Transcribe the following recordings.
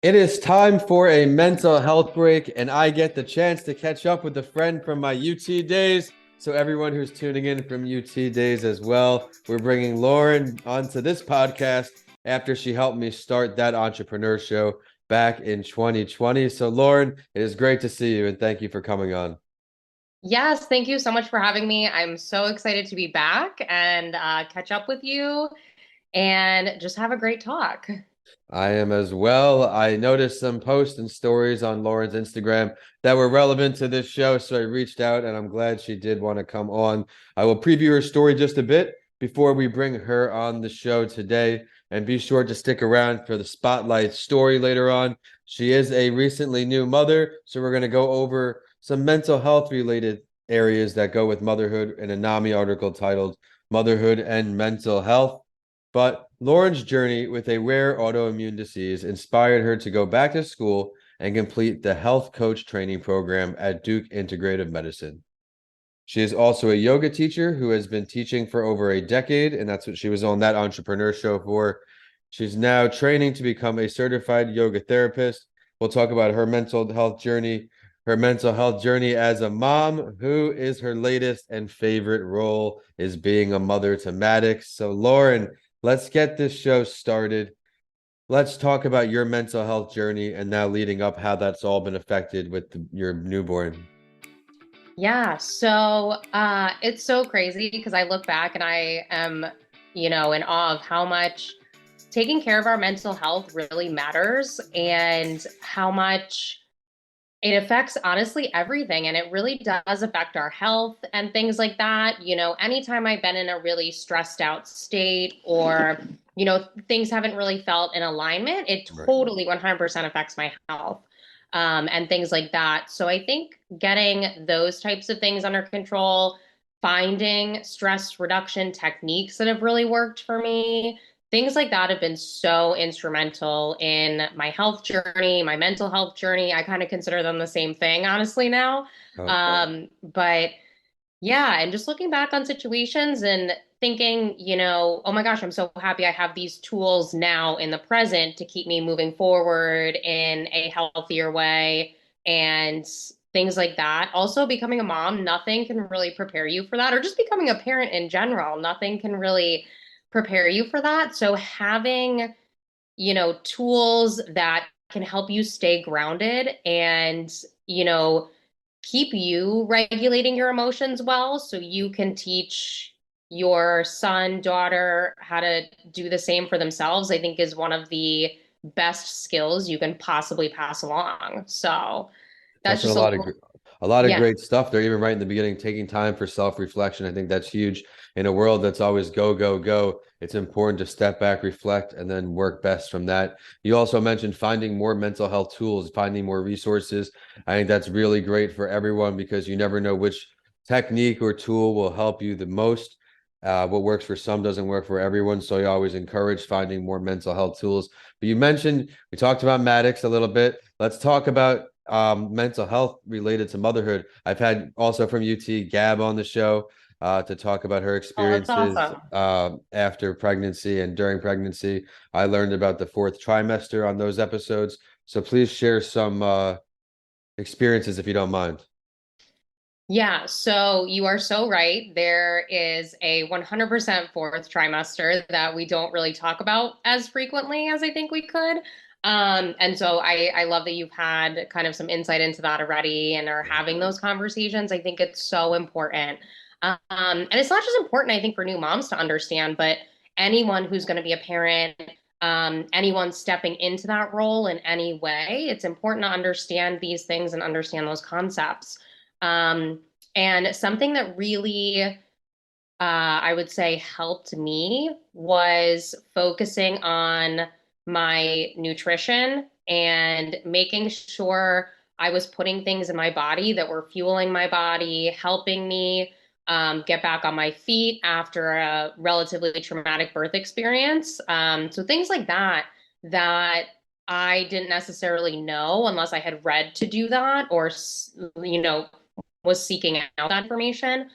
It is time for a mental health break, and I get the chance to catch up with a friend from my UT days. So, everyone who's tuning in from UT days as well, we're bringing Lauren onto this podcast after she helped me start that entrepreneur show back in 2020. So, Lauren, it is great to see you, and thank you for coming on. Yes, thank you so much for having me. I'm so excited to be back and catch up with you and just have a great talk. I am as well. I noticed some posts and stories on Lauren's Instagram that were relevant to this show, so I reached out and I'm glad she did want to come on. I will preview her story just a bit before we bring her on the show today, and be sure to stick around for the spotlight story later on. She is a recently new mother, so we're going to go over some mental health related areas that go with motherhood in a NAMI article titled Motherhood and Mental Health. But Lauren's journey with a rare autoimmune disease inspired her to go back to school and complete the health coach training program at Duke Integrative Medicine. She is also a yoga teacher who has been teaching for over a decade, and that's what she was on that entrepreneur show for. She's now training to become a certified yoga therapist. We'll talk about her mental health journey as a mom, who is her latest and favorite role is being a mother to Maddox. So, Lauren, let's get this show started. Let's talk about your mental health journey and now leading up how that's all been affected with your newborn. Yeah, it's so crazy because I look back and I am, in awe of how much taking care of our mental health really matters and how much it affects honestly everything. And it really does affect our health and things like that. Anytime I've been in a really stressed out state or, things haven't really felt in alignment, it Right. totally 100% affects my health. And things like that. So I think getting those types of things under control, finding stress reduction techniques that have really worked for me, things like that have been so instrumental in my health journey, my mental health journey. I kind of consider them the same thing, honestly, now. Okay. But yeah, and just looking back on situations and thinking, oh my gosh, I'm so happy I have these tools now in the present to keep me moving forward in a healthier way and things like that. Also, becoming a mom, nothing can really prepare you for that, or just becoming a parent in general, nothing can really prepare you for that. So having, tools that can help you stay grounded and, you know, keep you regulating your emotions well so you can teach your son, daughter how to do the same for themselves, I think is one of the best skills you can possibly pass along. So that's Touching just a little, a lot of yeah. great stuff there, even right in the beginning, taking time for self-reflection. I think that's huge in a world that's always go, go, go. It's important to step back, reflect, and then work best from that. You also mentioned finding more mental health tools, finding more resources. I think that's really great for everyone because you never know which technique or tool will help you the most. What works for some doesn't work for everyone. So you always encourage finding more mental health tools. But you mentioned, we talked about Maddox a little bit. Let's talk about mental health related to motherhood. I've had also from UT Gab on the show to talk about her Oh, that's experiences awesome. after pregnancy and during pregnancy. I learned about the fourth trimester on those episodes. So please share some experiences if you don't mind. Yeah, so you are so right. There is a 100% fourth trimester that we don't really talk about as frequently as I think we could. And so I love that you've had kind of some insight into that already and are having those conversations. I think it's so important. And it's not just important, I think, for new moms to understand, but anyone who's going to be a parent, anyone stepping into that role in any way, it's important to understand these things and understand those concepts. Um, and something that really, I would say, helped me was focusing on my nutrition and making sure I was putting things in my body that were fueling my body, helping me get back on my feet after a relatively traumatic birth experience. So things like that, that I didn't necessarily know unless I had read to do that or, was seeking out that information.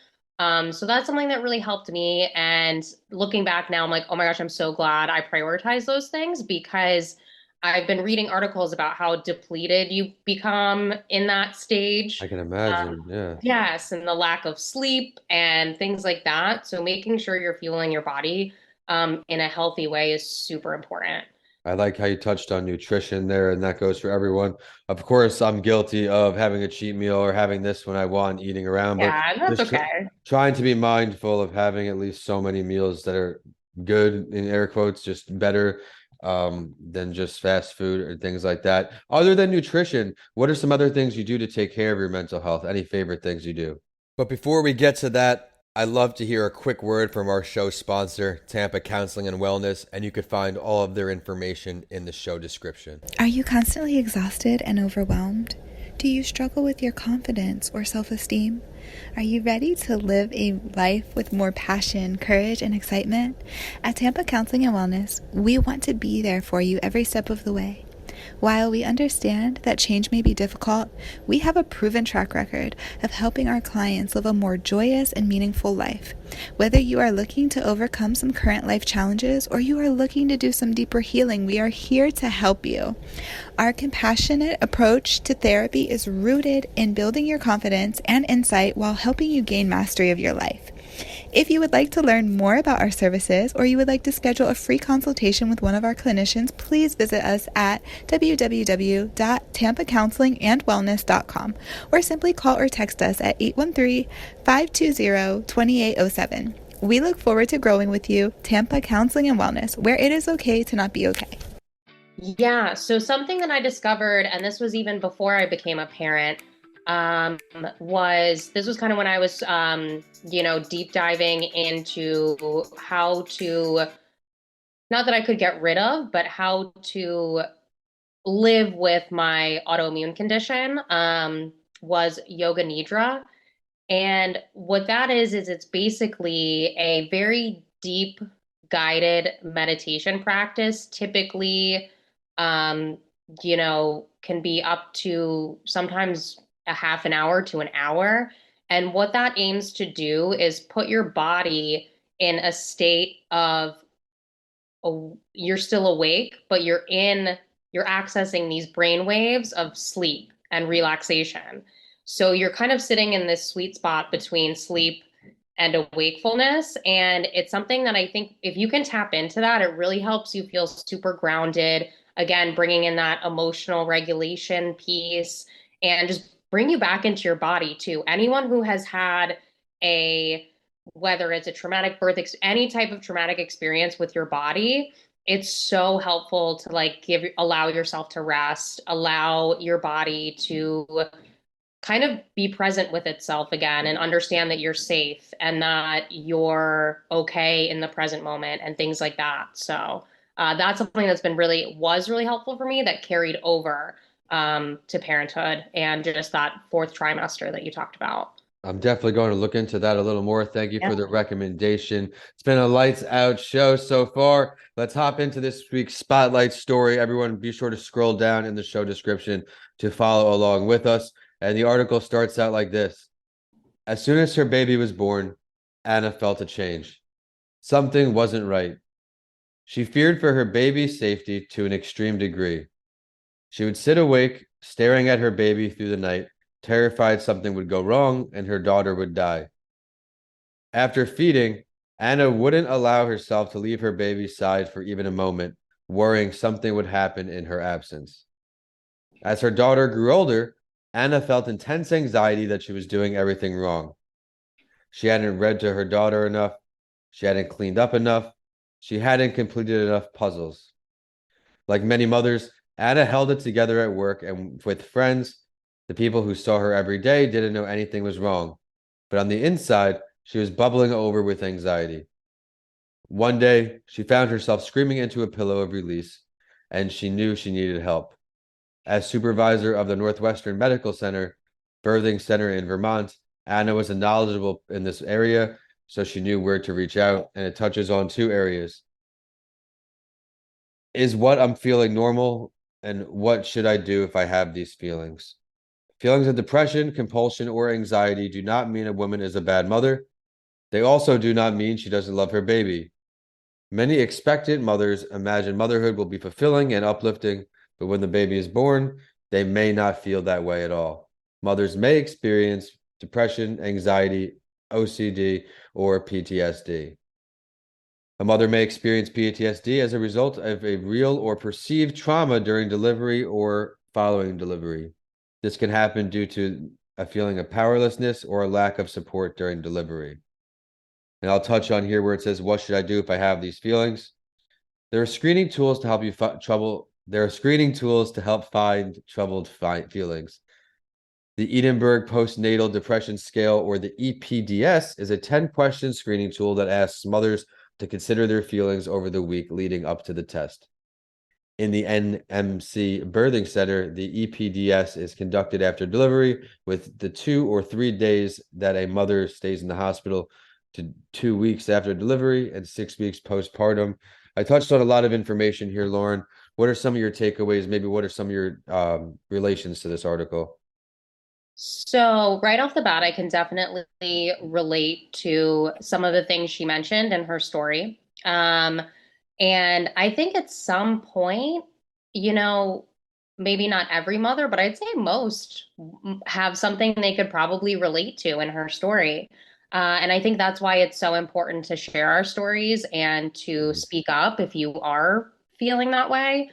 So that's something that really helped me. And looking back now, I'm like, oh my gosh, I'm so glad I prioritized those things because I've been reading articles about how depleted you become in that I stage. can Um, imagine. Yeah. yes, and the lack of sleep and things like that. So making sure you're fueling your body in a healthy way is super important. I like how you touched on nutrition there, and that goes for everyone. Of course, I'm guilty of having a cheat meal or having this when I want, eating around, but Yeah, and that's just okay. trying to be mindful of having at least so many meals that are good, in air quotes, just better than just fast food or things like that. Other than nutrition, what are some other things you do to take care of your mental health? Any favorite things you do? But before we get to that, I'd love to hear a quick word from our show sponsor, Tampa Counseling and Wellness, and you could find all of their information in the show description. Are you constantly exhausted and overwhelmed? Do you struggle with your confidence or self-esteem? Are you ready to live a life with more passion, courage, and excitement? At Tampa Counseling and Wellness, we want to be there for you every step of the way. While we understand that change may be difficult, we have a proven track record of helping our clients live a more joyous and meaningful life. Whether you are looking to overcome some current life challenges or you are looking to do some deeper healing, we are here to help you. Our compassionate approach to therapy is rooted in building your confidence and insight while helping you gain mastery of your life. If you would like to learn more about our services or you would like to schedule a free consultation with one of our clinicians, please visit us at www.tampacounselingandwellness.com or simply call or text us at 813-520-2807. We look forward to growing with you, Tampa Counseling and Wellness, where it is okay to not be okay. Yeah, so something that I discovered, and this was even before I became a parent, was this was kind of when I was, deep diving into how to, not that I could get rid of, but how to live with my autoimmune condition, was yoga nidra. And what that is it's basically a very deep guided meditation practice, typically, um, can be up to sometimes a half an hour to an hour. And what that aims to do is put your body in a state of you're still awake, but you're accessing these brain waves of sleep and relaxation. So you're kind of sitting in this sweet spot between sleep and wakefulness. And it's something that I think if you can tap into that, it really helps you feel super grounded. Again, bringing in that emotional regulation piece and just bring you back into your body too. Anyone who has had a whether it's a traumatic birth, any type of traumatic experience with your body, it's so helpful to like allow yourself to rest, allow your body to kind of be present with itself again and understand that you're safe and that you're okay in the present moment and things like that. So that's something that's been was really helpful for me that carried over to parenthood and just that fourth trimester that you talked about. I'm definitely going to look into that a little more. Thank you Yeah. for the recommendation. It's been a lights out show so far. Let's hop into this week's spotlight story. Everyone, be sure to scroll down in the show description to follow along with us. And the article starts out like this. As soon as her baby was born, Anna felt a change. Something wasn't right. She feared for her baby's safety to an extreme degree. She would sit awake, staring at her baby through the night, terrified something would go wrong and her daughter would die. After feeding, Anna wouldn't allow herself to leave her baby's side for even a moment, worrying something would happen in her absence. As her daughter grew older, Anna felt intense anxiety that she was doing everything wrong. She hadn't read to her daughter enough, she hadn't cleaned up enough, she hadn't completed enough puzzles. Like many mothers, Anna held it together at work and with friends. The people who saw her every day didn't know anything was wrong. But on the inside, she was bubbling over with anxiety. One day, she found herself screaming into a pillow of release, and she knew she needed help. As supervisor of the Northwestern Medical Center, birthing center in Vermont, Anna was knowledgeable in this area, so she knew where to reach out, and it touches on two areas. Is what I'm feeling normal, and what should I do if I have these feelings? Feelings of depression, compulsion, or anxiety do not mean a woman is a bad mother. They also do not mean she doesn't love her baby. Many expectant mothers imagine motherhood will be fulfilling and uplifting, but when the baby is born, they may not feel that way at all. Mothers may experience depression, anxiety, OCD, or PTSD. A mother may experience PTSD as a result of a real or perceived trauma during delivery or following delivery. This can happen due to a feeling of powerlessness or a lack of support during delivery. And I'll touch on here where it says, what should I do if I have these feelings? There are screening tools to help you There are screening tools to help find troubled feelings. The Edinburgh Postnatal Depression Scale, or the EPDS, is a 10-question screening tool that asks mothers to consider their feelings over the week leading up to the test. In the NMC Birthing Center, the EPDS is conducted after delivery, with the 2 or 3 days that a mother stays in the hospital to 2 weeks after delivery and 6 weeks postpartum. I touched on a lot of information here, Lauren. What are some of your takeaways? Maybe what are some of your relations to this article? So, right off the bat, I can definitely relate to some of the things she mentioned in her story. And I think at some point, you know, maybe not every mother, but I'd say most have something they could probably relate to in her story. And I think that's why it's so important to share our stories and to speak up if you are feeling that way.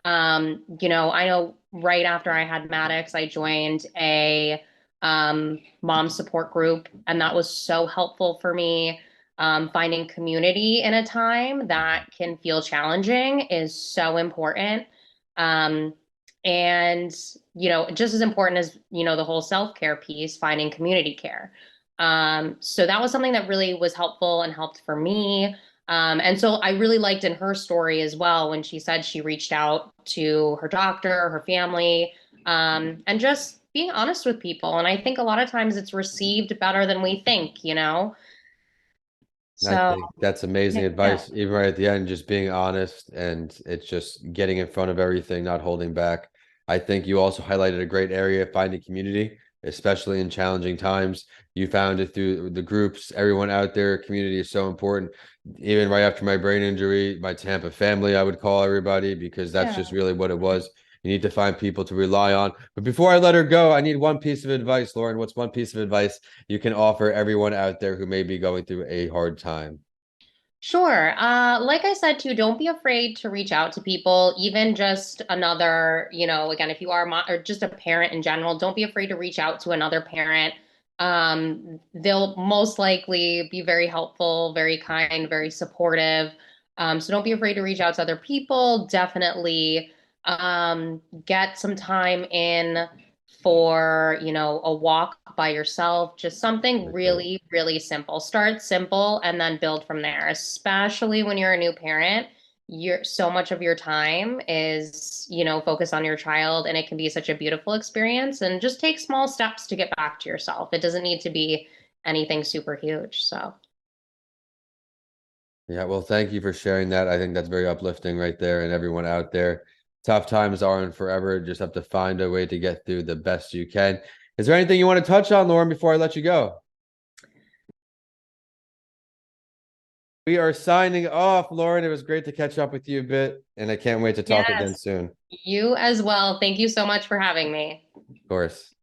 I know right after I had Maddox, I joined a mom support group, and that was so helpful for me. Finding community in a time that can feel challenging is so important. Um, and, just as important as, the whole self-care piece, finding community care. So that was something that really was helpful and helped for me. And so I really liked in her story as well when she said she reached out to her doctor, her family, and just being honest with people. And I think a lot of times it's received better than we think. I So, think that's amazing yeah. advice, even right at the end, just being honest and it's just getting in front of everything, not holding back. I think you also highlighted a great area, finding community, especially in challenging times. You found it through the groups, everyone out there. Community is so important. Even right after my brain injury, my Tampa family, I would call everybody because that's just Yeah. really what it was. You need to find people to rely on. But before I let her go, I need one piece of advice, Lauren. What's one piece of advice you can offer everyone out there who may be going through a hard time? Sure. Like I said too, don't be afraid to reach out to people, even just another, again, if you are or just a parent in general, don't be afraid to reach out to another parent. They'll most likely be very helpful, very kind, very supportive. So don't be afraid to reach out to other people. Definitely get some time in for, a walk by yourself, just something really, really simple. Start simple and then build from there, especially when you're a new parent. So much of your time is, focused on your child, and it can be such a beautiful experience. And just take small steps to get back to yourself. It doesn't need to be anything super huge. So, Yeah, well, thank you for sharing that. I think that's very uplifting right there. And everyone out there, tough times aren't forever. Just have to find a way to get through the best you can. Is there anything you want to touch on, Lauren, before I let you go? We are signing off, Lauren. It was great to catch up with you a bit, and I can't wait to talk again yes, soon. you as well. Thank you so much for having me. Of course.